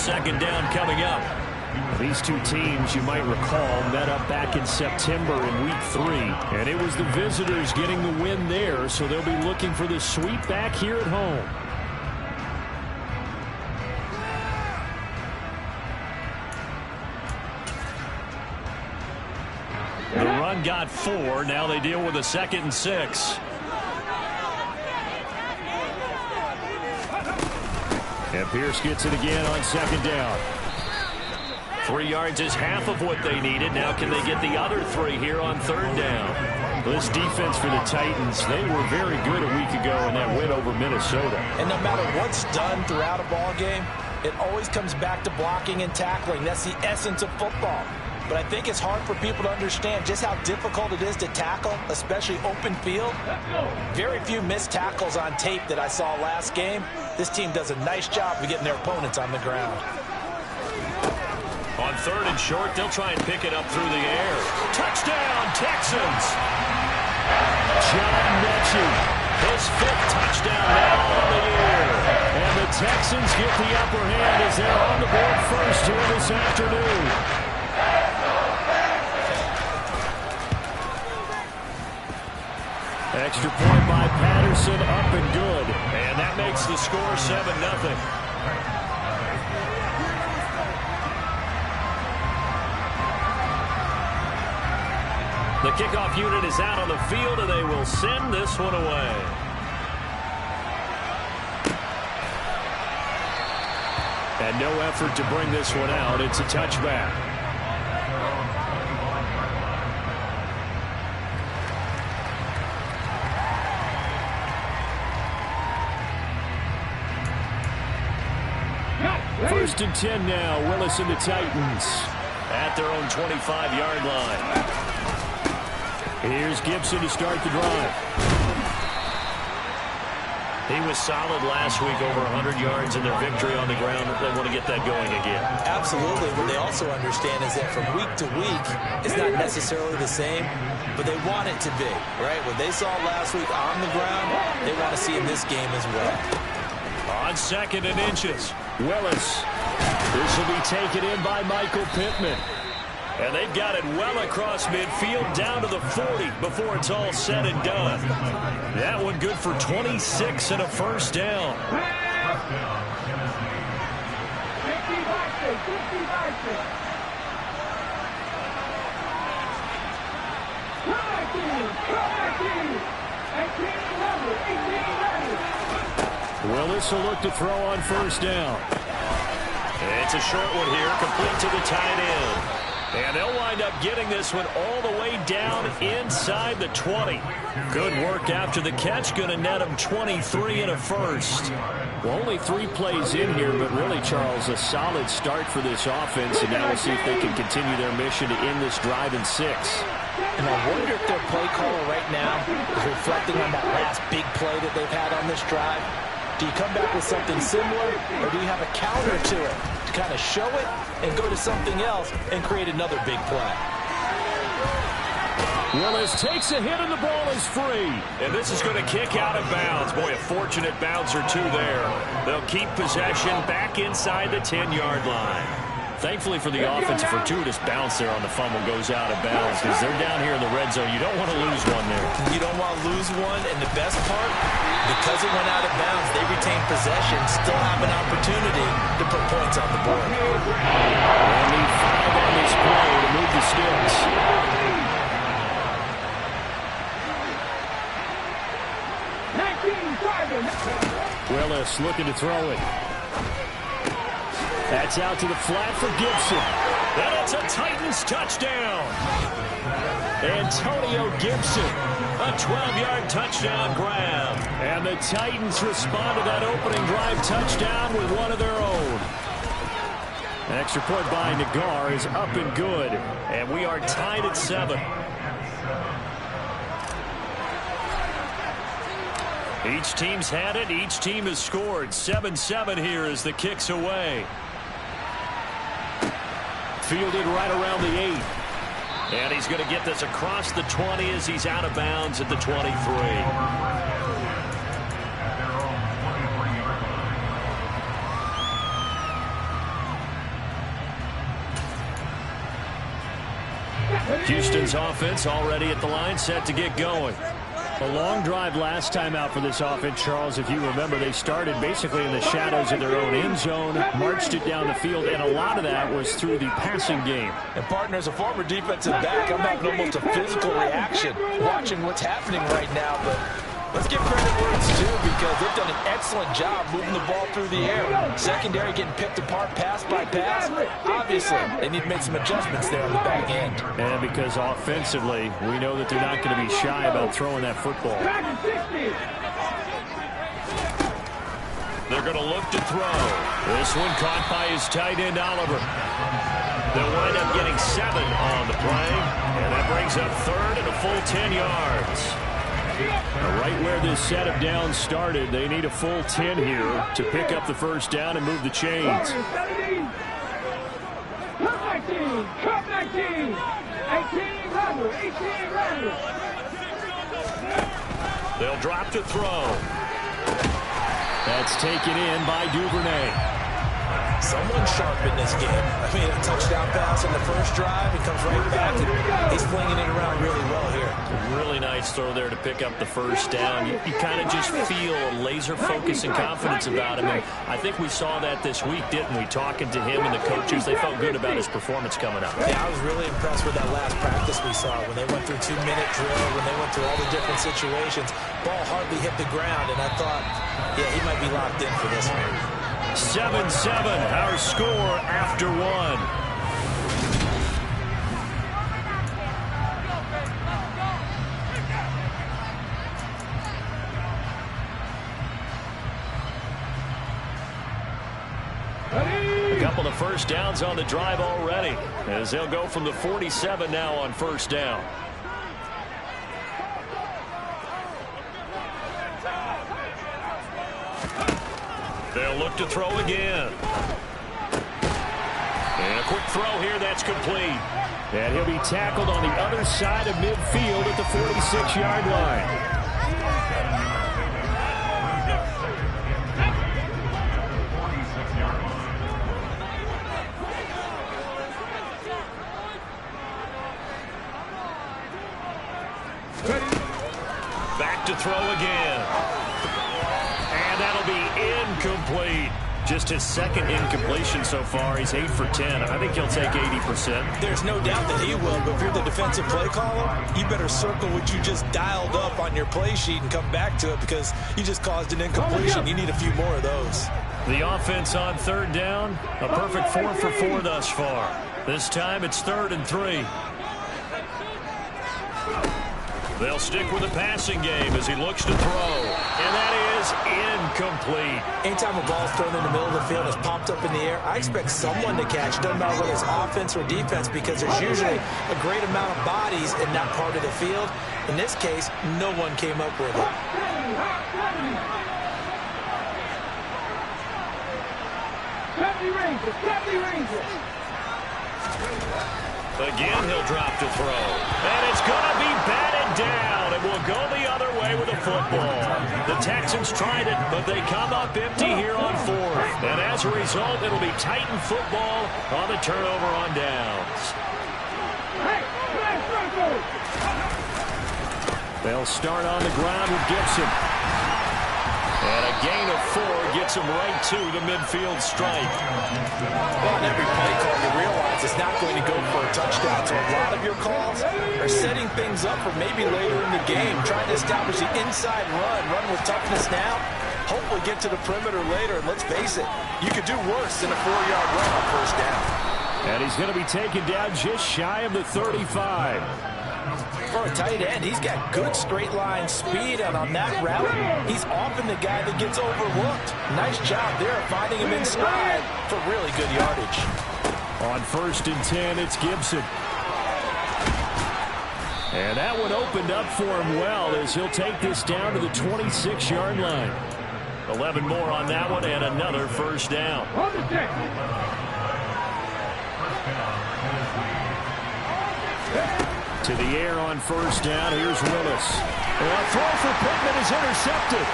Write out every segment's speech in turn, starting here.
second down coming up. These two teams, you might recall, met up back in September in Week 3. And it was the visitors getting the win there, so they'll be looking for the sweep back here at home. The run got 4. Now they deal with a 2nd and 6. And Pierce gets it again on 2nd down. 3 yards is half of what they needed. Now can they get the other 3 here on 3rd down? This defense for the Titans, they were very good a week ago in that win over Minnesota. And no matter what's done throughout a ball game, it always comes back to blocking and tackling. That's the essence of football. But I think it's hard for people to understand just how difficult it is to tackle, especially open field. Very few missed tackles on tape that I saw last game. This team does a nice job of getting their opponents on the ground. On 3rd and short, they'll try and pick it up through the air. Touchdown, Texans! John Mechie, his 5th touchdown now on the year. And the Texans get the upper hand as they're on the board first here this afternoon. Extra point by Patterson, up and good. And that makes the score 7-0. The kickoff unit is out on the field, and they will send this one away. And no effort to bring this one out. It's a touchback. First and 10 now. Willis and the Titans at their own 25-yard line. Here's Gibson to start the drive. He was solid last week, over 100 yards in their victory on the ground. They want to get that going again. Absolutely. What they also understand is that from week to week, it's not necessarily the same, but they want it to be, right? What they saw last week on the ground, they want to see in this game as well. On 2nd and inches. Willis. This will be taken in by Michael Pittman. And they've got it well across midfield down to the 40 before it's all said and done. That one good for 26 and a first down. Willis will look to throw on first down. It's a short one here, complete to the tight end. And they'll wind up getting this one all the way down inside the 20. Good work after the catch. Going to net them 23 and a first. Well, only 3 plays in here, but really, Charles, a solid start for this offense. And now we'll see if they can continue their mission to end this drive in 6. And I wonder if their play caller right now is reflecting on that last big play that they've had on this drive. Do you come back with something similar, or do you have a counter to it to kind of show it and go to something else and create another big play? Willis takes a hit and the ball is free. And this is going to kick out of bounds. Boy, a fortunate bounce or two there. They'll keep possession back inside the 10-yard line. Thankfully for the offense, a fortuitous bounce there on the fumble goes out of bounds because they're down here in the red zone. You don't want to lose one there. You don't want to lose one, and the best part, because it went out of bounds, they retain possession, still have an opportunity to put points on the board. They'll need 5 on this play to move the sticks. Willis looking to throw it. That's out to the flat for Gibson. And it's a Titans touchdown. Antonio Gibson. A 12-yard touchdown grab. And the Titans respond to that opening drive touchdown with one of their own. An extra point by Nagar is up and good. And we are tied at 7. Each team's had it. Each team has scored. 7-7 here as the kick's away. Fielded right around the 8. And he's going to get this across the 20 as he's out of bounds at the 23. Houston's offense already at the line, set to get going. A long drive last time out for this offense, Charles. If you remember, they started basically in the shadows of their own end zone, marched it down the field, and a lot of that was through the passing game. And partner, as a former defensive back, I'm having almost a physical reaction watching what's happening right now. But let's give credit where it's due, because they've done an excellent job moving the ball through the air. Secondary getting picked apart pass by pass. Obviously, they need to make some adjustments there on the back end. And because offensively, we know that they're not going to be shy about throwing that football. They're going to look to throw. This one caught by his tight end, Oliver. They'll wind up getting 7 on the play, and that brings up third and a full 10 yards. Right where this set of downs started, they need a full 10 here to pick up the first down and move the chains. They'll drop to throw. That's taken in by Duvernay. Someone sharp in this game. I mean, a touchdown pass on the first drive. He comes right back, and he's flinging it around really well here. Really nice throw there to pick up the first down. You kind of just feel a laser focus and confidence about him. And I think we saw that this week, didn't we? Talking to him and the coaches, they felt good about his performance coming up. Yeah, I was really impressed with that last practice we saw when they went through 2-minute drill, when they went through all the different situations. Ball hardly hit the ground, and I thought, yeah, he might be locked in for this one. 7-7, our score after 1. A couple of first downs on the drive already, as they'll go from the 47 now on first down. They'll look to throw again. And a quick throw here, that's complete. And he'll be tackled on the other side of midfield at the 46-yard line. Back to throw again. And that'll be incomplete. Just his second incompletion so far. He's 8 for 10. I think he'll take 80%. There's no doubt that he will, but if you're the defensive play caller, you better circle what you just dialed up on your play sheet and come back to it, because you just caused an incompletion. You need a few more of those. The offense on third down, a perfect 4 for 4 thus far. This time it's 3rd and 3. They'll stick with the passing game as he looks to throw. And that is incomplete. Anytime a ball's thrown in the middle of the field and it's popped up in the air, I expect someone to catch. Doesn't matter whether it's offense or defense, because there's usually a great amount of bodies in that part of the field. In this case, no one came up with it. Again, he'll drop to throw. And it's going to be batted down. It will go the other way with a football. The Texans tried it, but they come up empty here on 4th. And as a result, it'll be Titan football on the turnover on downs. They'll start on the ground with Gibson. And a gain of 4 gets him right to the midfield stripe. Well, on every play call, you realize it's not going to go for a touchdown. So a lot of your calls are setting things up for maybe later in the game, trying to establish the inside run with toughness now, hopefully get to the perimeter later. And let's face it, you could do worse than a 4-yard run on first down. And he's going to be taken down just shy of the 35. For a tight end, he's got good straight line speed, and on that route, he's often the guy that gets overlooked. Nice job there of finding him in stride for really good yardage. On 1st and 10, it's Gibson. And that one opened up for him well, as he'll take this down to the 26-yard line. 11 more on that one, and another first down. To the air on first down. Here's Willis. And a throw for Pittman is intercepted.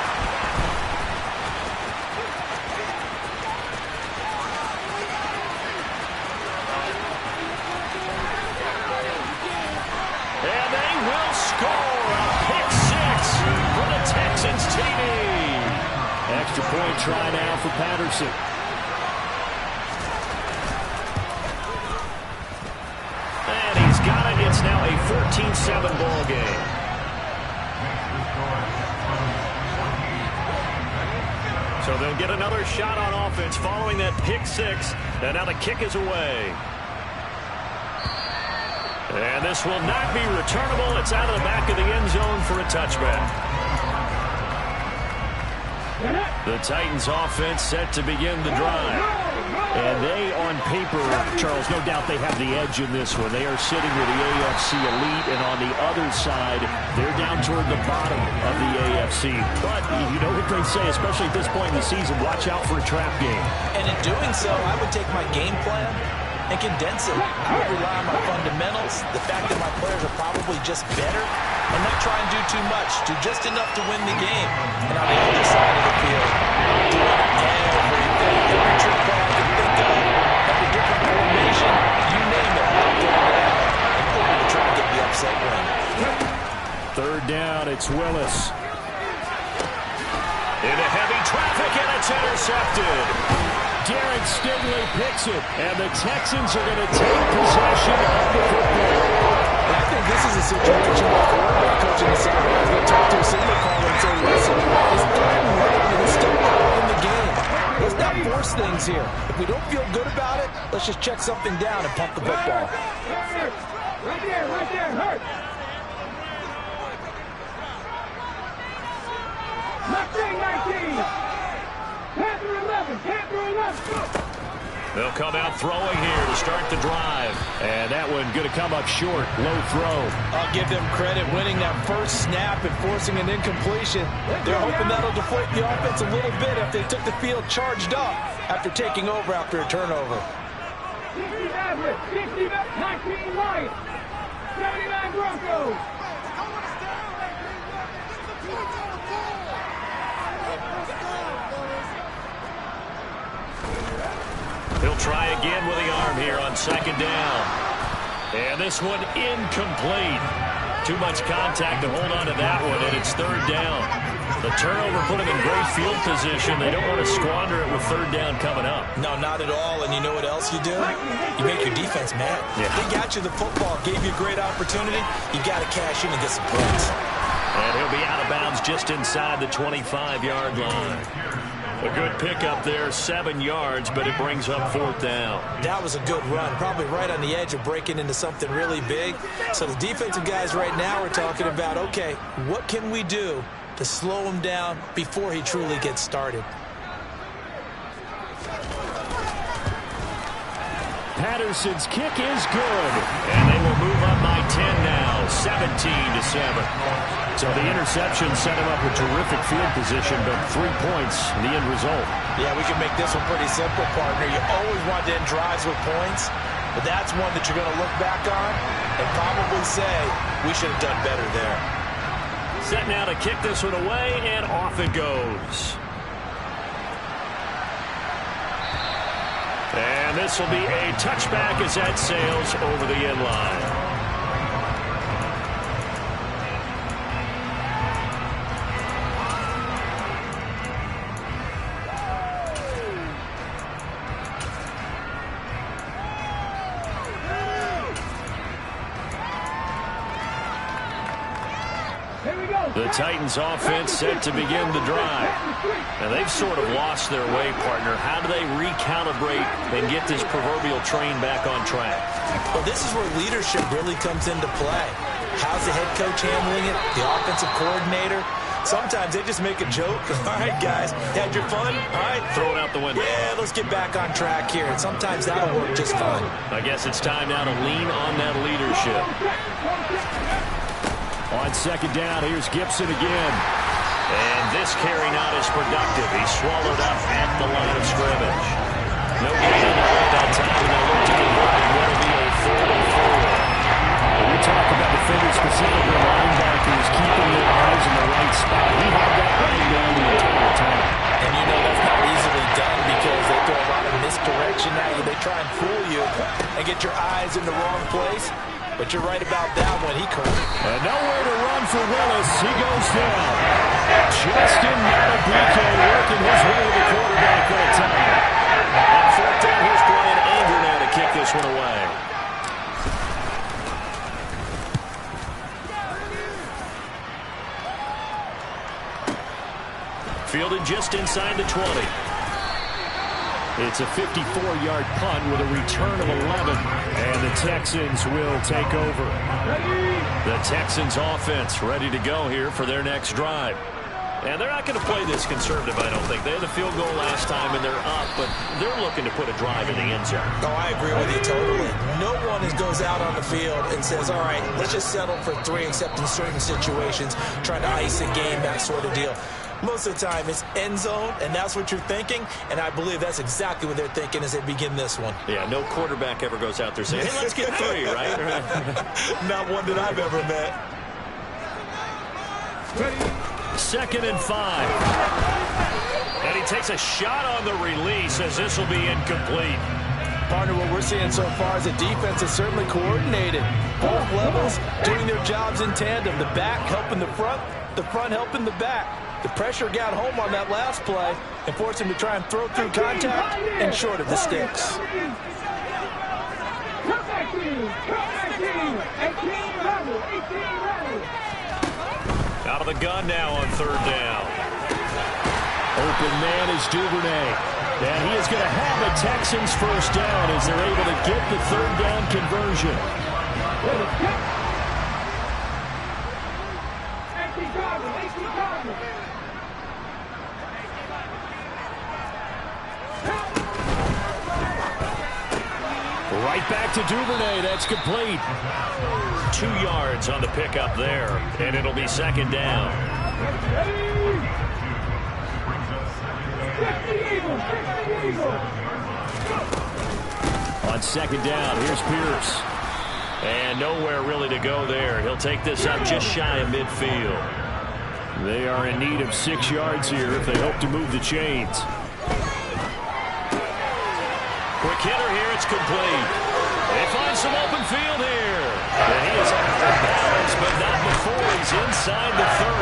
Two-point try now for Patterson. And he's got it. It's now a 14-7 ball game. So they'll get another shot on offense following that pick six. And now the kick is away. And this will not be returnable. It's out of the back of the end zone for a touchback. The Titans offense set to begin the drive. And they, on paper, Charles, no doubt they have the edge in this one. They are sitting with the AFC elite, and on the other side, they're down toward the bottom of the AFC. But you know what they say, especially at this point in the season, watch out for a trap game. And in doing so, I would take my game plan and condense it. I would rely on my fundamentals, the fact that my players are probably just better, and not try and do too much, do just enough to win the game. And on the other side of the field, doing everything, every trick play I can think of, every different formation, you name it, I'm doing that, and hoping to try and get the upset win. Third down, it's Willis. Into heavy traffic, and it's intercepted. Derek Stingley picks it, and the Texans are going to take possession of the football. And I think this is a situation where the quarterback coach in the sideline is going to talk to a signal caller and say, listen, it's third and long, and it's still early in the game. Let's not force things here. If we don't feel good about it, let's just check something down and pump the football. Right there, hurt. Left 19. Panther 11, Panther 11. They'll come out throwing here to start the drive. And that one going to come up short. Low throw. I'll give them credit winning that first snap and forcing an incompletion. They're hoping that'll deflate the offense a little bit if they took the field charged up after taking over after a turnover. 60 Maverick, 60 19 Lions, 79 Broncos. He'll try again with the arm here on second down. And this one incomplete. Too much contact to hold on to that one, and it's third down. The turnover put him in great field position. They don't want to squander it with third down coming up. No, not at all. And you know what else you do? You make your defense mad. Yeah. They got you the football, gave you a great opportunity. You got to cash in and get some points. And he'll be out of bounds just inside the 25-yard line. A good pickup there, 7 yards, but it brings up fourth down. That was a good run, probably right on the edge of breaking into something really big. So the defensive guys right now are talking about, okay, what can we do to slow him down before he truly gets started? Patterson's kick is good. And they will move up by 10 now, 17-7. So the interception set him up with terrific field position, but 3 points in the end result. Yeah, we can make this one pretty simple, partner. You always want to end drives with points, but that's one that you're going to look back on and probably say, we should have done better there. Set now to kick this one away, and off it goes. And this will be a touchback as that sails over the end line. The Titans offense set to begin the drive. And they've sort of lost their way, partner. How do they recalibrate and get this proverbial train back on track? Well, this is where leadership really comes into play. How's the head coach handling it? The offensive coordinator? Sometimes they just make a joke. All right, guys, had your fun? All right. Throw it out the window. Yeah, let's get back on track here. And sometimes that'll work just fine. I guess it's time now to lean on that leadership. On second down, here's Gibson again. And this carry not as productive. He's swallowed up at the line of scrimmage. No gain on the play that time, and they'll look to convert it. That'll be a 4-4. When we talk about defenders, specifically linebackers, keeping their eyes in the right spot. He had that right down the entire time. And you know that's not easily done because they throw a lot of misdirection at you. They try and fool you and get your eyes in the wrong place. But you're right about that one. He caught it. And nowhere to run for Willis. He goes down. Justin Matabike working his way to the quarterback that time. On fourth down, here's Brian Anger now to kick this one away. Fielded just inside the 20. It's a 54-yard punt with a return of 11. And the Texans will take over. The Texans offense ready to go here for their next drive. And they're not going to play this conservative, I don't think. They had a field goal last time, and they're up, but they're looking to put a drive in the end zone. Oh, I agree with you totally. No one goes out on the field and says, all right, let's just settle for 3, except in certain situations, trying to ice a game, that sort of deal. Most of the time, it's end zone, and that's what you're thinking, and I believe that's exactly what they're thinking as they begin this one. Yeah, no quarterback ever goes out there saying, hey, let's get 3, right? Not one that I've ever met. 2nd and 5. And he takes a shot on the release as this will be incomplete. Partner, what we're seeing so far is the defense is certainly coordinated. Both levels doing their jobs in tandem. The back helping the front helping the back. The pressure got home on that last play and forced him to try and throw through contact and short of the sticks. Out of the gun now on 3rd down. Open man is Duvernay. And he is going to have the Texans first down as they're able to get the 3rd down conversion. Right back to Duvernay. That's complete. 2 yards on the pickup there, and it'll be 2nd down. On 2nd down, here's Pierce. And nowhere really to go there. He'll take this up just shy of midfield. They are in need of 6 yards here if they hope to move the chains. Quick hitter here, it's complete. They find some open field here. And he is out of bounds, but not before he's inside the 30.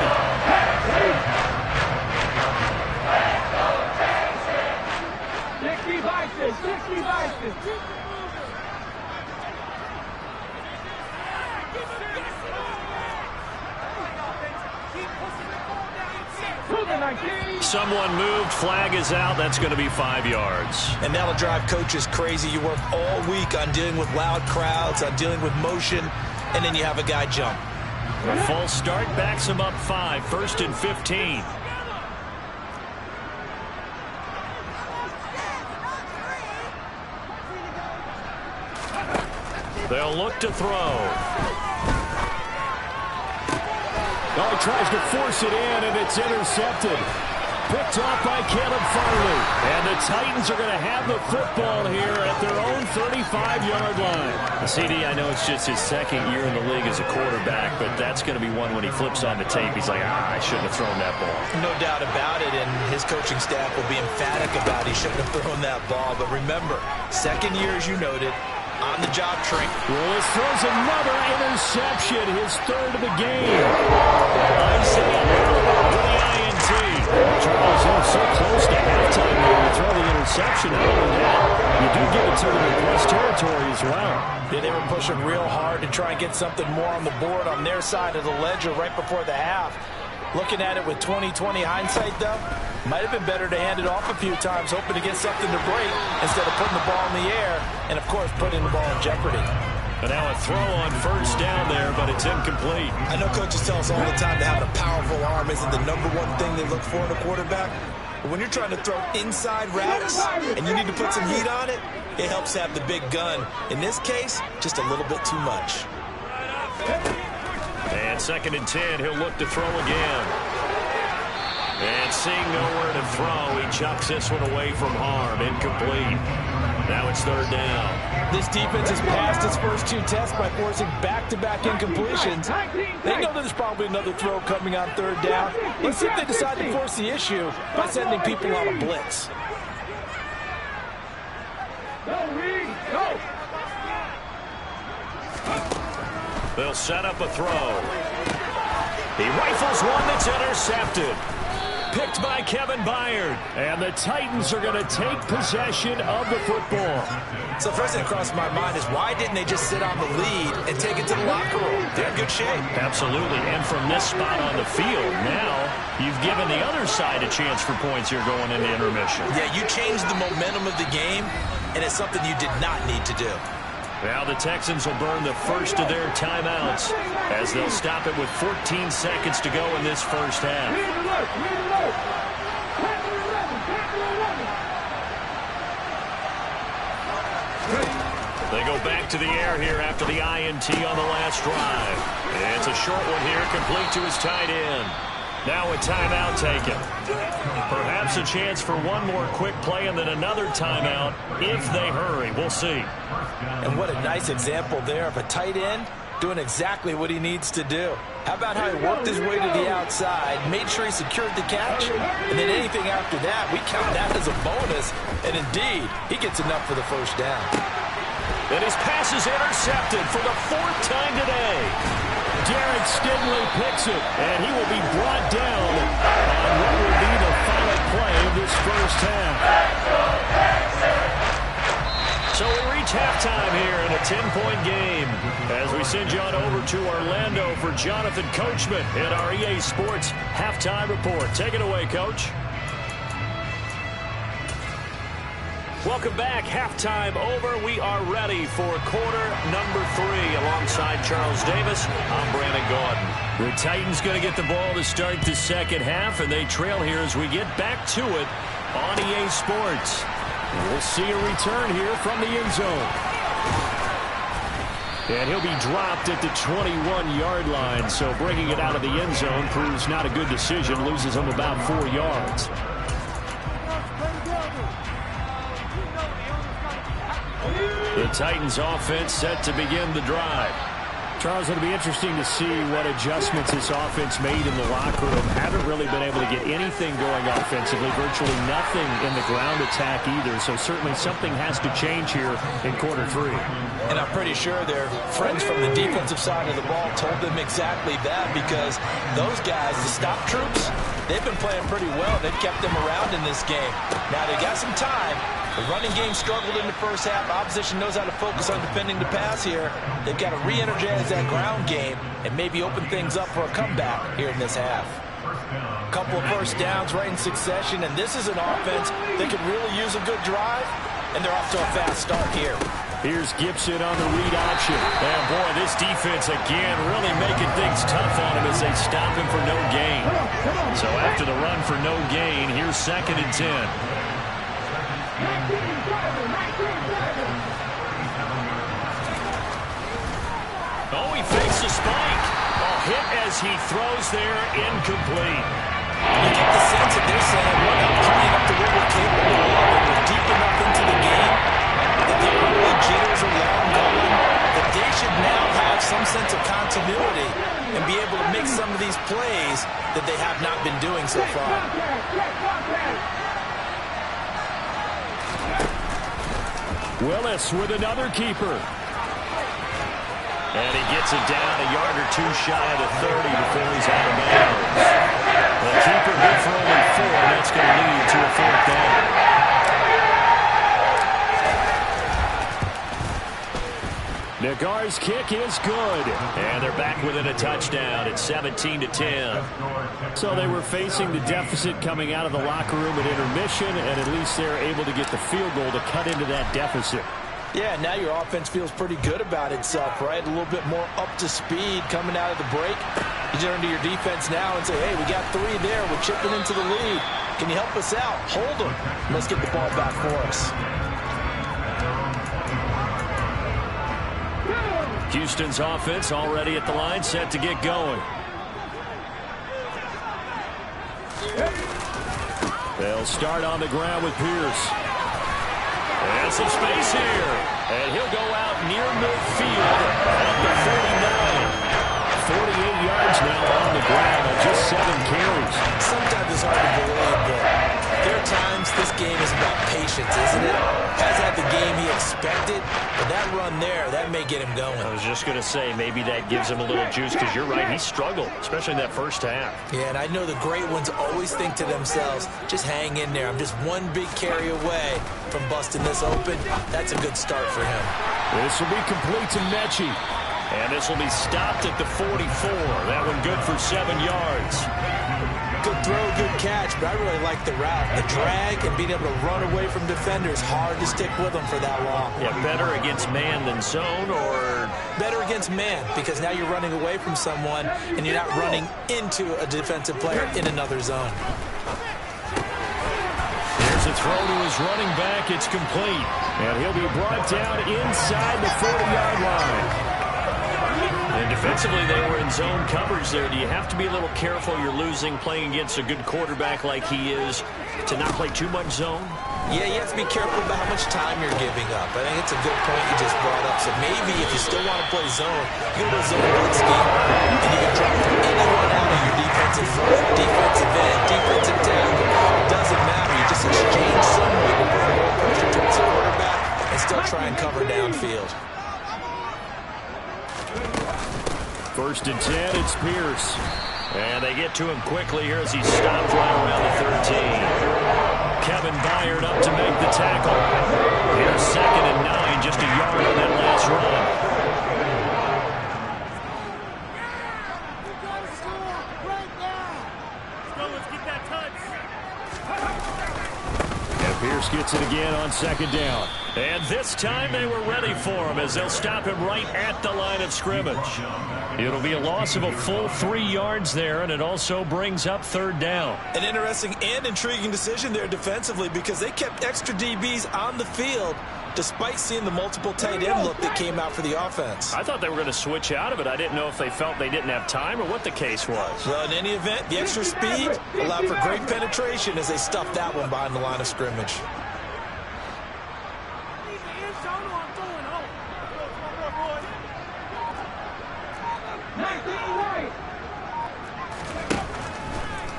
Someone moved, flag is out. That's going to be 5 yards. And that'll drive coaches crazy. You work all week on dealing with loud crowds, on dealing with motion, and then you have a guy jump. A false start backs him up 5, 1st and 15. They'll look to throw. Oh, he tries to force it in, and it's intercepted. Picked off by Caleb Farley. And the Titans are going to have the football here at their own 35-yard line. CD, I know it's just his 2nd year in the league as a quarterback, but that's going to be one when he flips on the tape. He's like, I shouldn't have thrown that ball. No doubt about it, and his coaching staff will be emphatic about he shouldn't have thrown that ball. But remember, 2nd year, as you noted, on-the-job training. Willis throws another interception, his 3rd of the game. Isaiah with the INT. Charles, you're so close to halftime there to throw the interception. Not only that, you do get into the plus territory as well. Yeah, they were pushing real hard to try and get something more on the board on their side of the ledger right before the half. Looking at it with 20/20 hindsight, though, might have been better to hand it off a few times, hoping to get something to break instead of putting the ball in the air and, of course, putting the ball in jeopardy. And now a throw on 1st down there, but it's incomplete. I know coaches tell us all the time that having a powerful arm isn't the #1 thing they look for in a quarterback. But when you're trying to throw inside routes and you need to put some heat on it, it helps have the big gun. In this case, just a little bit too much. And 2nd and 10, he'll look to throw again. And seeing nowhere to throw, he chucks this one away from harm. Incomplete. Now it's 3rd down. This defense has passed its first 2 tests by forcing back-to-back incompletions. They know there's probably another throw coming on 3rd down. Let's see if they decide to force the issue by sending people on a blitz. Go, Reed, go! They'll set up a throw. He rifles one that's intercepted. Picked by Kevin Byard. And the Titans are going to take possession of the football. So first thing that crossed my mind is why didn't they just sit on the lead and take it to the locker room? They're in good shape. Absolutely. And from this spot on the field, now you've given the other side a chance for points here going into intermission. Yeah, you changed the momentum of the game, and it's something you did not need to do. Now the Texans will burn the first of their timeouts as they'll stop it with 14 seconds to go in this first half. They go back to the air here after the INT on the last drive. It's a short one here, complete to his tight end. Now a timeout taken. Perhaps a chance for one more quick play and then another timeout if they hurry. We'll see. And what a nice example there of a tight end doing exactly what he needs to do. How about how he worked his way to the outside, made sure he secured the catch, and then anything after that, we count that as a bonus. And indeed, he gets enough for the first down. And his pass is intercepted for the fourth time today. Derek Stingley picks it, and he will be brought down on what will be the final play of this first half. So we reach halftime here in a 10-point game as we send you on over to Orlando for Jonathan Coachman in our EA Sports Halftime Report. Take it away, Coach. Welcome back. Halftime over. We are ready for quarter number 3 alongside Charles Davis. I'm Brandon Gordon. The Titans going to get the ball to start the second half, and they trail here as we get back to it on EA Sports. We'll see a return here from the end zone. And he'll be dropped at the 21-yard line, so bringing it out of the end zone proves not a good decision, loses him about 4 yards. The Titans offense set to begin the drive. Charles, it'll be interesting to see what adjustments this offense made in the locker room. Haven't really been able to get anything going offensively, virtually nothing in the ground attack either. So certainly something has to change here in quarter 3. And I'm pretty sure their friends from the defensive side of the ball told them exactly that, because those guys, the stop troops, they've been playing pretty well. They've kept them around in this game. Now they got some time. The running game struggled in the first half. Opposition knows how to focus on defending the pass here. They've got to re-energize that ground game and maybe open things up for a comeback here in this half. A couple of first downs right in succession, and this is an offense that could really use a good drive, and they're off to a fast start here. Here's Gibson on the read option. And boy, this defense again really making things tough on him as they stop him for no gain. So after the run for no gain, here's 2nd and 10. Oh, he fakes a spike. Hit as he throws there, incomplete. You get the sense that they're saying, we're not playing up to what we're capable of, and we're deep enough into the game that the early jitters are long going, that they should now have some sense of continuity and be able to make some of these plays that they have not been doing so far. Willis with another keeper. And he gets it down a yard or 2 shy of the 30 before he's out of bounds. The keeper good for only 4, and that's going to lead to a 4th down. Nagar's kick is good. And they're back within a touchdown. It's 17-10. So they were facing the deficit coming out of the locker room at intermission, and at least they're able to get the field goal to cut into that deficit. Yeah, now your offense feels pretty good about itself, right? A little bit more up to speed coming out of the break. You turn to your defense now and say, hey, we got 3 there. We're chipping into the lead. Can you help us out? Hold them. Let's get the ball back for us. Houston's offense already at the line, set to get going. They'll start on the ground with Pierce. And some space here. And he'll go out near midfield at the 49. 48 yards now on the ground on just 7 carries. Sometimes it's hard to believe, but there are times this game is just about patience, isn't it? Hasn't had the game he expected, but that run there, that may get him going. I was just going to say, maybe that gives him a little juice, because you're right, he struggled, especially in that first half. Yeah, and I know the great ones always think to themselves, just hang in there. I'm just one big carry away from busting this open. That's a good start for him. This will be complete to Mechie. And this will be stopped at the 44. That one good for 7 yards. Good throw, good catch, but I really like the route. The drag and being able to run away from defenders, hard to stick with them for that long. Yeah, better against man than zone, or? Better against man, because now you're running away from someone and you're not running into a defensive player in another zone. There's a throw to his running back. It's complete. And he'll be brought down inside the 40-yard line. And defensively, they were in zone coverage there. Do you have to be a little careful? You're losing playing against a good quarterback like he is to not play too much zone? Yeah, you have to be careful about how much time you're giving up. I think it's a good point you just brought up. So maybe if you still want to play zone, you go to a zone blitz scheme, and you can drop anyone out of your defensive front, defensive end, defensive tackle. It doesn't matter. You just exchange someone to bring more pressure towards the quarterback and still try and cover downfield. First and 10, it's Pierce. And they get to him quickly here as he stopped right around the 13. Kevin Byard up to make the tackle. Here's 2nd and 9, just a yard on that last run. Pierce gets it again on 2nd down. And this time they were ready for him as they'll stop him right at the line of scrimmage. It'll be a loss of a full 3 yards there, and it also brings up 3rd down. An interesting and intriguing decision there defensively, because they kept extra DBs on the field despite seeing the multiple tight end look that came out for the offense. I thought they were going to switch out of it. I didn't know if they felt they didn't have time or what the case was. Well, in any event, the extra speed allowed for great penetration as they stuffed that one behind the line of scrimmage.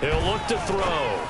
He'll look to throw.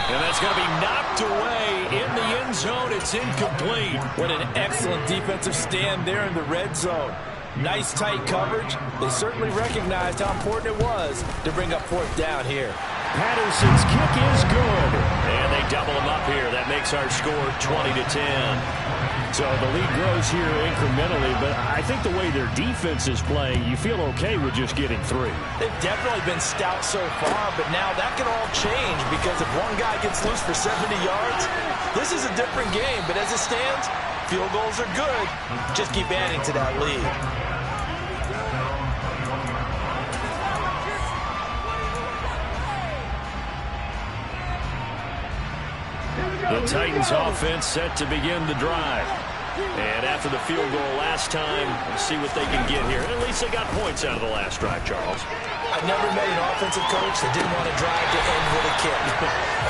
And that's going to be knocked away in the end zone. It's incomplete. What an excellent defensive stand there in the red zone. Nice tight coverage. They certainly recognized how important it was to bring up 4th down here. Patterson's kick is good. And they double him up here. That makes our score 20-10. So the lead grows here incrementally, but I think the way their defense is playing, you feel okay with just getting 3. They've definitely been stout so far, but now that can all change, because if one guy gets loose for 70 yards, this is a different game. But as it stands, field goals are good. Just keep adding to that lead. The Titans offense set to begin the drive. And after the field goal last time, we'll see what they can get here. At least they got points out of the last drive, Charles. I've never met an offensive coach that didn't want to drive to end with a kick.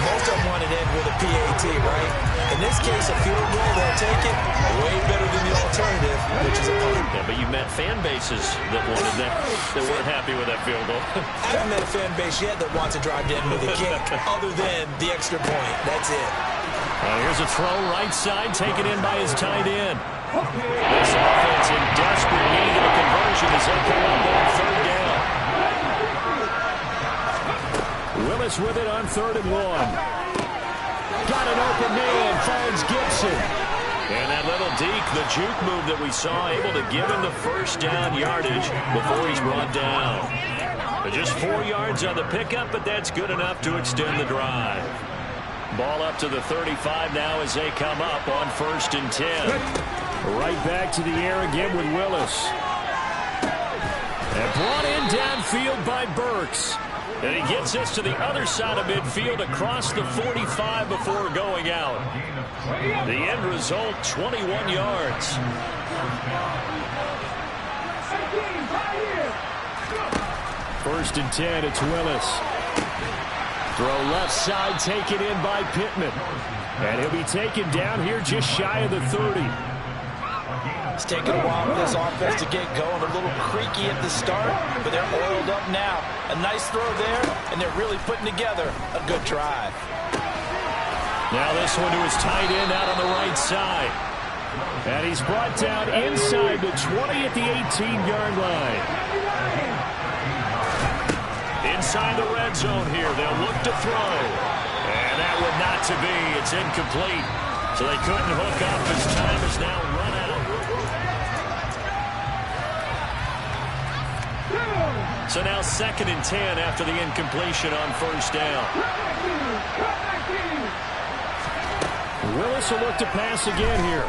Most of them wanted to end with a PAT, right? In this case, a field goal, they'll take it way better than the alternative, which is a punt. Yeah, but you met fan bases that wanted that, that weren't happy with that field goal. I haven't met a fan base yet that wants to drive to end with a kick, other than the extra point. That's it. Here's a throw right side, taken in by his tight end. This offense in desperate need of a conversion as they come up on 3rd down. Willis with it on 3rd and 1. Got an open man, finds Gibson. And that little deke, the juke move that we saw, able to give him the 1st down yardage before he's brought down. But just 4 yards on the pickup, but that's good enough to extend the drive. Ball up to the 35 now as they come up on 1st and 10. Right back to the air again with Willis. And brought in downfield by Burks. And he gets this to the other side of midfield across the 45 before going out. The end result, 21 yards. First and 10, it's Willis. Throw left side, taken in by Pittman. And he'll be taken down here just shy of the 30. It's taken a while for this offense to get going. A little creaky at the start, but they're oiled up now. A nice throw there, and they're really putting together a good drive. Now this one to his tight end out on the right side. And he's brought down inside the 20 at the 18-yard line. Inside the red zone here. They'll look to throw. And that would not to be. It's incomplete. So they couldn't hook up as time is now run out. So now 2nd and 10 after the incompletion on first down. Willis will look to pass again here.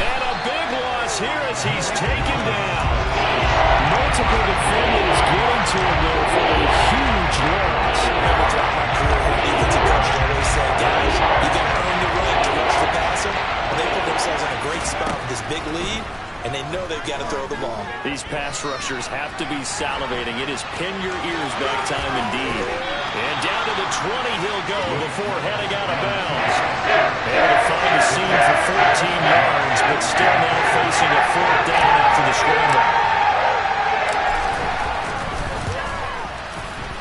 And a big loss here as he's taken down. Multiple defenders getting to him there for a huge loss. Never drop my career. Defensive coach always said, guys, you got to earn the right to rush the passer. And they put themselves in a great spot with this big lead, and they know they've got to throw the ball. These pass rushers have to be salivating. It is pin your ears back time indeed. And down to the 20 he'll go before heading out of bounds. Able to find a seam for 14 yards, but still now facing a 4th down after the scramble.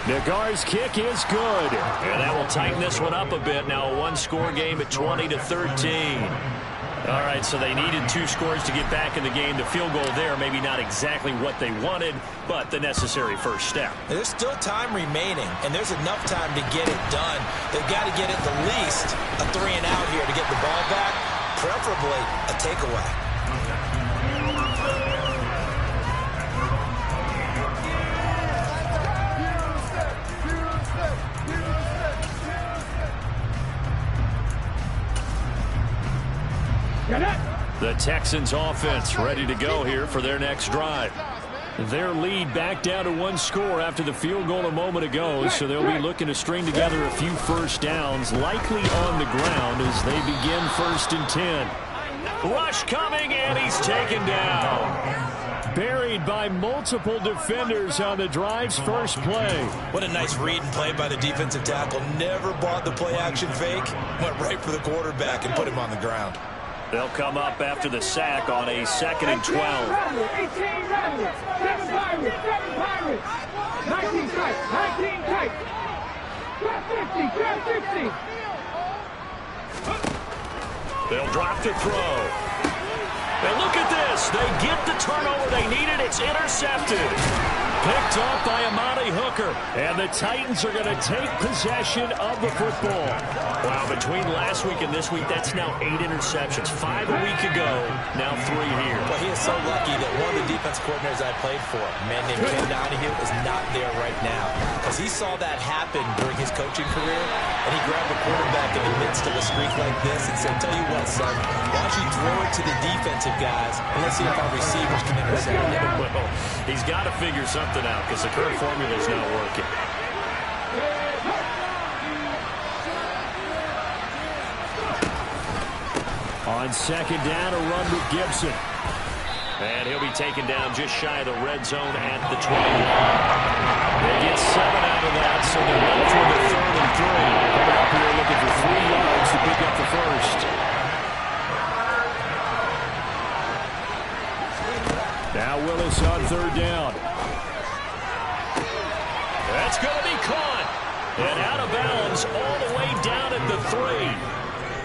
Nagar's kick is good. And that will tighten this one up a bit. Now a one-score game at 20-13. All right, so they needed 2 scores to get back in the game. The field goal there, maybe not exactly what they wanted, but the necessary first step. There's still time remaining, and there's enough time to get it done. They've got to get at the least a 3-and-out here to get the ball back, preferably a takeaway. The Texans offense ready to go here for their next drive. Their lead back down to 1 score after the field goal a moment ago, so they'll be looking to string together a few first downs, likely on the ground as they begin 1st and 10. Rush coming, and he's taken down. Buried by multiple defenders on the drive's first play. What a nice read and play by the defensive tackle. Never bought the play-action fake. Went right for the quarterback and put him on the ground. They'll come up after the sack on a 2nd and 12. 18 Rebels, 7 Pirates, 7 Pirates. 19 tight, 19 tight. 12-50, 12-50. They'll drop to throw. And look at this. They get the turnover they needed. It's intercepted. Picked off by Amani Hooker. And the Titans are going to take possession of the football. Wow, between last week and this week, that's now 8 interceptions. 5 a week ago, now 3 here. Well, he is so lucky that one of the defense coordinators I played for, a man named Ken Donahue, is not there right now. Because he saw that happen during his coaching career, and he grabbed the quarterback in the midst of a streak like this and said, tell you what, son, why don't you throw it to the defensive guys, and let's see if our receivers can intercept it. Well, he's got to figure something out because the current formula is not working. On 2nd down, a run with Gibson. And he'll be taken down just shy of the red zone at the 20. They get 7 out of that, so they're left with a 3rd and 3. Coming up here looking for 3 yards to pick up the first. Now Willis on 3rd down. That's going to be caught. And out of bounds all the way down at the 3.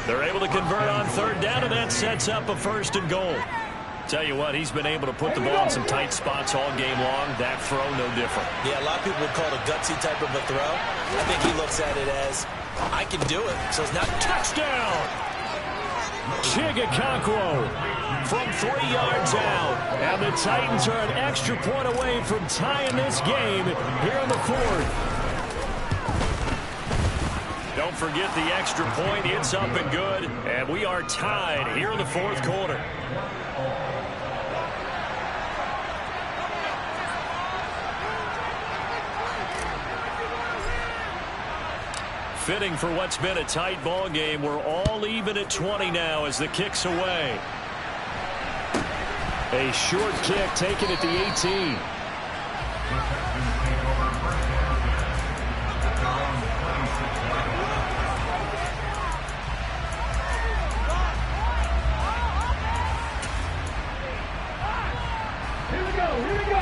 They're able to convert on 3rd down, and that sets up a 1st and goal. Tell you what, he's been able to put the ball in some tight spots all game long. That throw, no different. Yeah, a lot of people would call it a gutsy type of a throw. I think he looks at it as, I can do it. So it's not touchdown. Chigakonkwo from 3 yards out. And the Titans are an extra point away from tying this game here in the 4th. Don't forget the extra point. It's up and good. And we are tied here in the 4th quarter. Fitting for what's been a tight ball game. We're all even at 20 now as the kick's away. A short kick taken at the 18.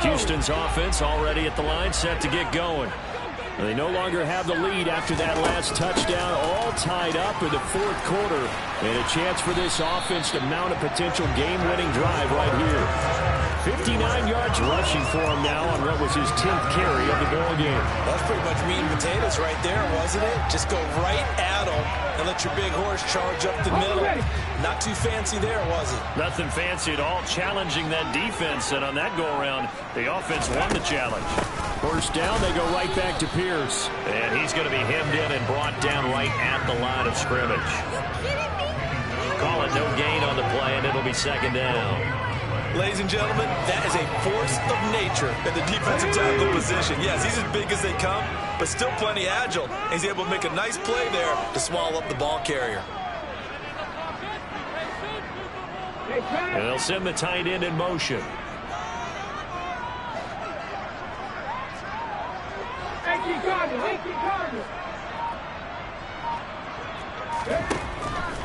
Houston's offense already at the line, set to get going. They no longer have the lead after that last touchdown, all tied up in the fourth quarter. And a chance for this offense to mount a potential game-winning drive right here. 59 yards rushing for him now on what was his 10th carry of the ball game. That's pretty much meat and potatoes right there, wasn't it? Just go right at him and let your big horse charge up the middle. Not too fancy there, was it? Nothing fancy at all, challenging that defense. And on that go-around, the offense won the challenge. First down, they go right back to Pierce. And he's going to be hemmed in and brought down right at the line of scrimmage. Call it no gain on the play, and it'll be second down. Ladies and gentlemen, that is a force of nature in the defensive tackle position. Yes, he's as big as they come, but still plenty agile. He's able to make a nice play there to swallow up the ball carrier. And they'll send the tight end in motion.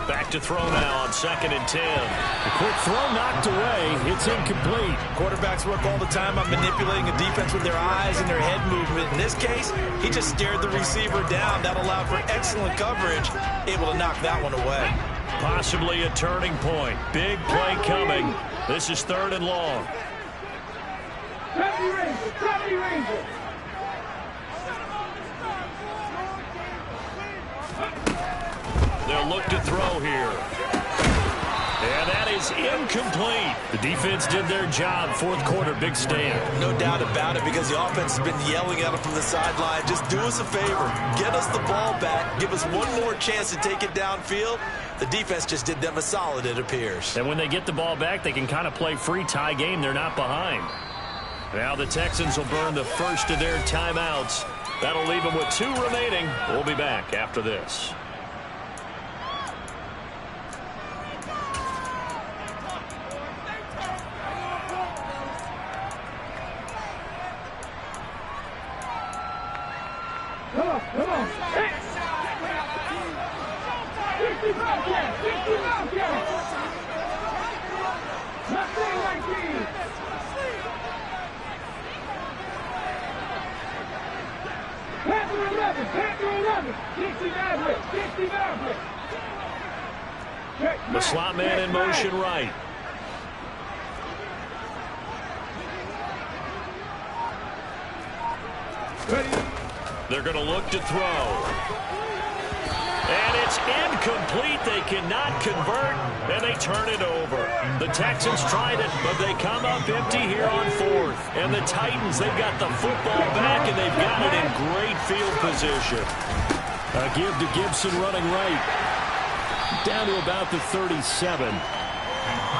Back to throw now on 2nd and 10. The quick throw knocked away. It's incomplete. Quarterbacks work all the time on manipulating a defense with their eyes and their head movement. In this case, he just stared the receiver down. That allowed for excellent coverage, able to knock that one away. Possibly a turning point. Big play coming. This is 3rd and long. They'll look to throw here. And that is incomplete. The defense did their job. Fourth quarter, big stand. No doubt about it, because the offense has been yelling at him from the sideline. Just do us a favor. Get us the ball back. Give us one more chance to take it downfield. The defense just did them a solid, it appears. And when they get the ball back, they can kind of play free tie game. They're not behind. Now the Texans will burn the first of their timeouts. That'll leave them with 2 remaining. We'll be back after this. Come on. Hey. 65 yards. 65 yards. Not saying 19. Panther 11. 65 blitz. 65 blitz. The slot man in motion right. Ready. They're going to look to throw. And it's incomplete. They cannot convert, and they turn it over. The Texans tried it, but they come up empty here on 4th. And the Titans, they've got the football back, and they've got it in great field position. A give to Gibson running right. Down to about the 37.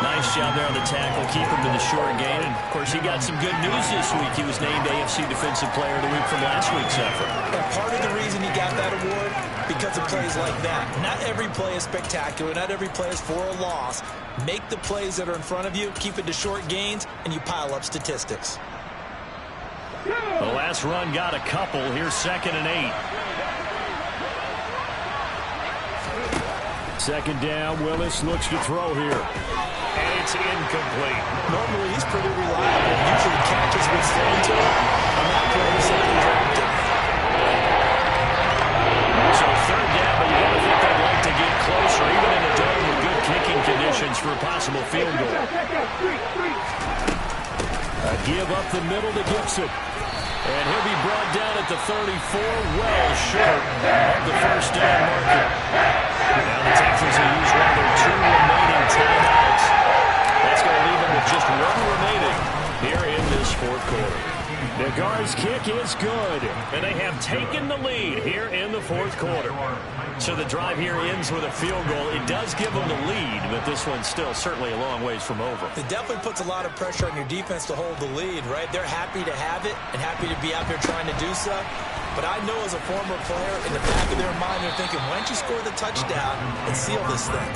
Nice job there on the tackle. Keep him to the short gain. And, of course, he got some good news this week. He was named AFC Defensive Player of the Week from last week's effort. And part of the reason he got that award, because of plays like that. Not every play is spectacular. Not every play is for a loss. Make the plays that are in front of you, keep it to short gains, and you pile up statistics. The last run got a couple. Here's 2nd and 8. 2nd down. Willis looks to throw here. And it's incomplete. Normally, he's pretty reliable. Usually catches what's thrown to him. And that play is simply dropped it. So 3rd down, but you got to think they'd like to get closer, even in a dome with good kicking conditions for a possible field goal. A give up the middle to Gibson. And he'll be brought down at the 34, well short of the first down marker. Now the Texans will use one of their 2 remaining timeouts. That's going to leave them with just 1 remaining here in this 4th quarter. Nagar's kick is good. And they have taken the lead here in the 4th quarter. So the drive here ends with a field goal. It does give them the lead, but this one's still certainly a long ways from over. It definitely puts a lot of pressure on your defense to hold the lead, right? They're happy to have it and happy to be out there trying to do so. But I know as a former player, in the back of their mind, they're thinking, why don't you score the touchdown and seal this thing?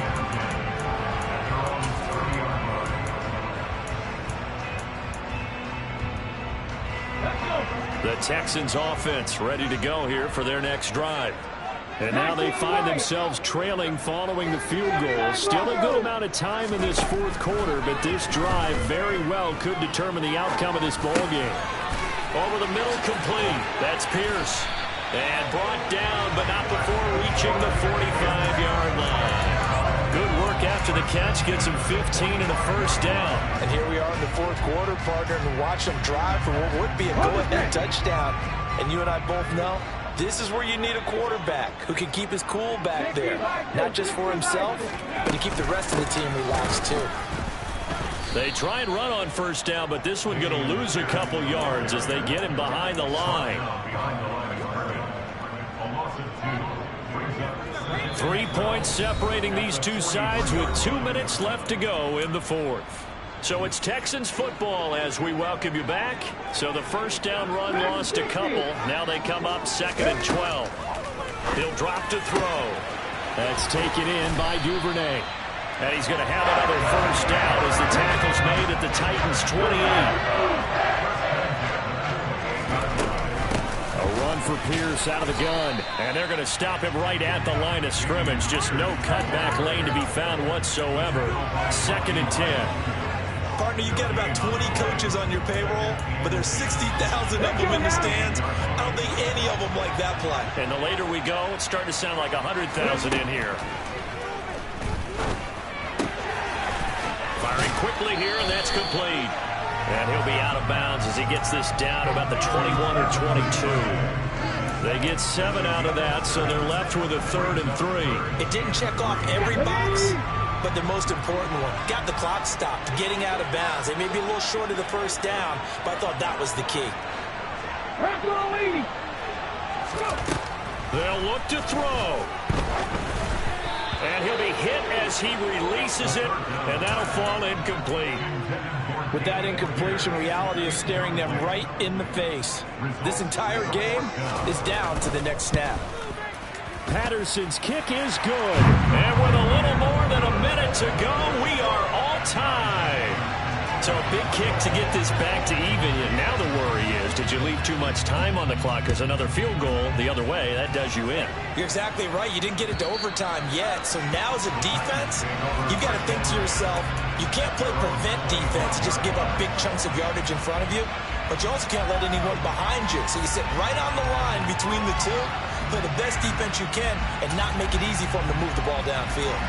The Texans offense ready to go here for their next drive. And now they find themselves trailing following the field goal. Still a good amount of time in this 4th quarter, but this drive very well could determine the outcome of this ball game. Over the middle, complete. That's Pierce. And brought down, but not before reaching the 45-yard line. Good work after the catch. Gets him 15 and a first down. And here we are in the fourth quarter, partner, and watch them drive for what would be a go-ahead touchdown. And you and I both know this is where you need a quarterback who can keep his cool back there. Not just for himself, but to keep the rest of the team relaxed, too. They try and run on first down, but this one going to lose a couple yards as they get him behind the line. 3 points separating these two sides with 2 minutes left to go in the fourth. So it's Texans football as we welcome you back. So the first down run lost a couple. Now they come up 2nd and 12. He'll drop to throw. That's taken in by Duvernay. And he's going to have another first down as the tackle's made at the Titans' 28. A run for Pierce out of the gun. And they're going to stop him right at the line of scrimmage. Just no cutback lane to be found whatsoever. 2nd and 10. Partner, you got about 20 coaches on your payroll, but there's 60,000 of them in the stands. I don't think any of them like that play. And the later we go, it's starting to sound like 100,000 in here. Firing quickly here, and that's complete. And he'll be out of bounds as he gets this down about the 21 or 22. They get 7 out of that, so they're left with a 3rd and 3. It didn't check off every box, but the most important one, got the clock stopped, getting out of bounds. They may be a little short of the first down, but I thought that was the key. They'll look to throw. And he'll be hit as he releases it, and that'll fall incomplete. With that incompletion, reality is staring them right in the face. This entire game is down to the next snap. Patterson's kick is good. And with a little more than a minute to go, we are all tied. So a big kick to get this back to even. And now the worry is, did you leave too much time on the clock? Because another field goal the other way, that does you in. You're exactly right. You didn't get it to overtime yet. So now as a defense, you've got to think to yourself, you can't play prevent defense and just give up big chunks of yardage in front of you. But you also can't let anyone behind you. So you sit right on the line between the two, play the best defense you can, and not make it easy for them to move the ball downfield.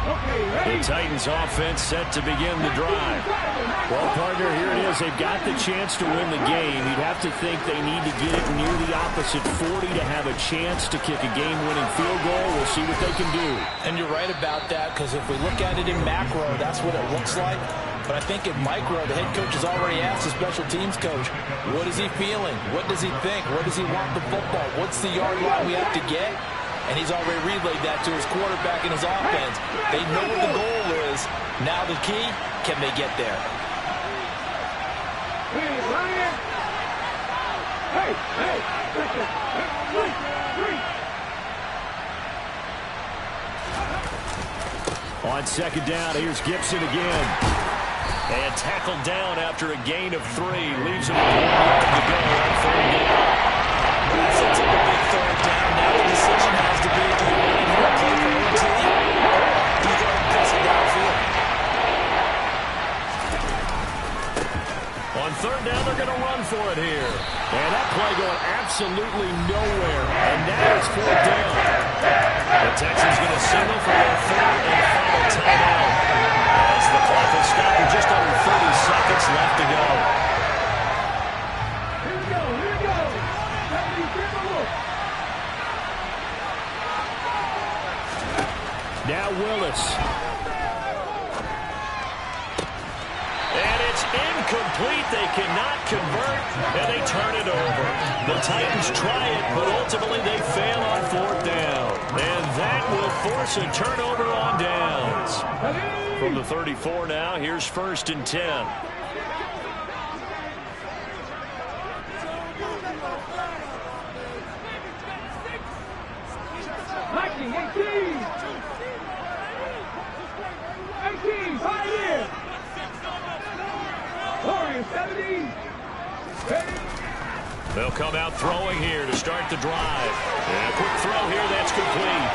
The Titans offense set to begin the drive. Well, partner, here it is. They've got the chance to win the game. You'd have to think they need to get it near the opposite 40 to have a chance to kick a game-winning field goal. We'll see what they can do. And you're right about that, because if we look at it in macro, that's what it looks like. But I think in micro, the head coach has already asked the special teams coach, what is he feeling? What does he think? Where does he want the football? What's the yard line we have to get? And he's already relayed that to his quarterback and his offense. They know what the goal is. Now the key, can they get there? On 2nd down, here's Gibson again. And tackled down after a gain of 3. Leaves him with 1 yard to go on 3rd down. That sets up a big 3rd down. Now the decision has to be, do you want to play for OT, or do you go and pass it downfield? On 3rd down, they're going to run for it here. And that play going absolutely nowhere. And now it's 4th down. The Texans going to signal for their 3rd and final timeout. As the clock will stop with just under 30 seconds left to go. Now Willis. And it's incomplete. They cannot convert, and they turn it over. The Titans try it, but ultimately they fail on 4th down. And that will force a turnover on downs. From the 34 now, here's 1st and 10. They'll come out throwing here to start the drive. And a quick throw here, that's complete.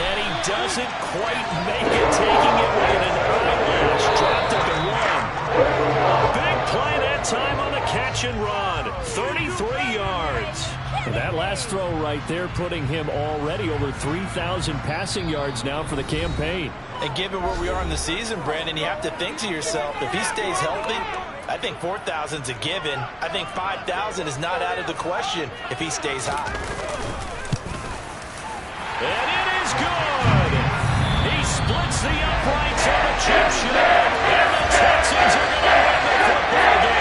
And he doesn't quite make it, taking it with an eyelash. Dropped at the 1. Big play, that's That time on the catch and run, 33 yards. And that last throw right there putting him already over 3,000 passing yards now for the campaign. And given where we are in the season, Brandon, you have to think to yourself, if he stays healthy, I think 4,000 is a given. I think 5,000 is not out of the question if he stays high. And it is good. He splits the uprights on the chip shot. And the Texans are going to win the football game.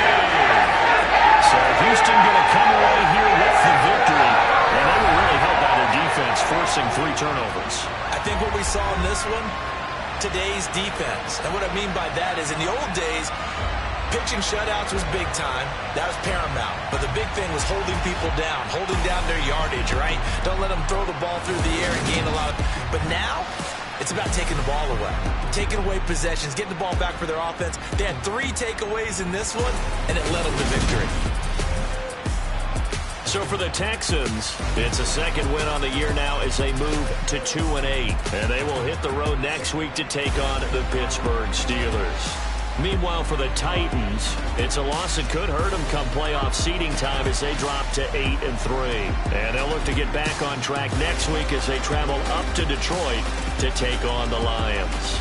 So Houston going to come away here with the victory. And they were really helped by their defense, forcing 3 turnovers. I think what we saw in this one, today's defense. And what I mean by that is in the old days, pitching shutouts was big time. That was paramount. But the big thing was holding people down, holding down their yardage, right? Don't let them throw the ball through the air and gain a lot of... But now, it's about taking the ball away. Taking away possessions, getting the ball back for their offense. They had 3 takeaways in this one, and it led them to victory. So for the Texans, it's a second win on the year now as they move to 2-8. And they will hit the road next week to take on the Pittsburgh Steelers. Meanwhile, for the Titans, it's a loss that could hurt them come playoff seeding time as they drop to 8-3. And they'll look to get back on track next week as they travel up to Detroit to take on the Lions.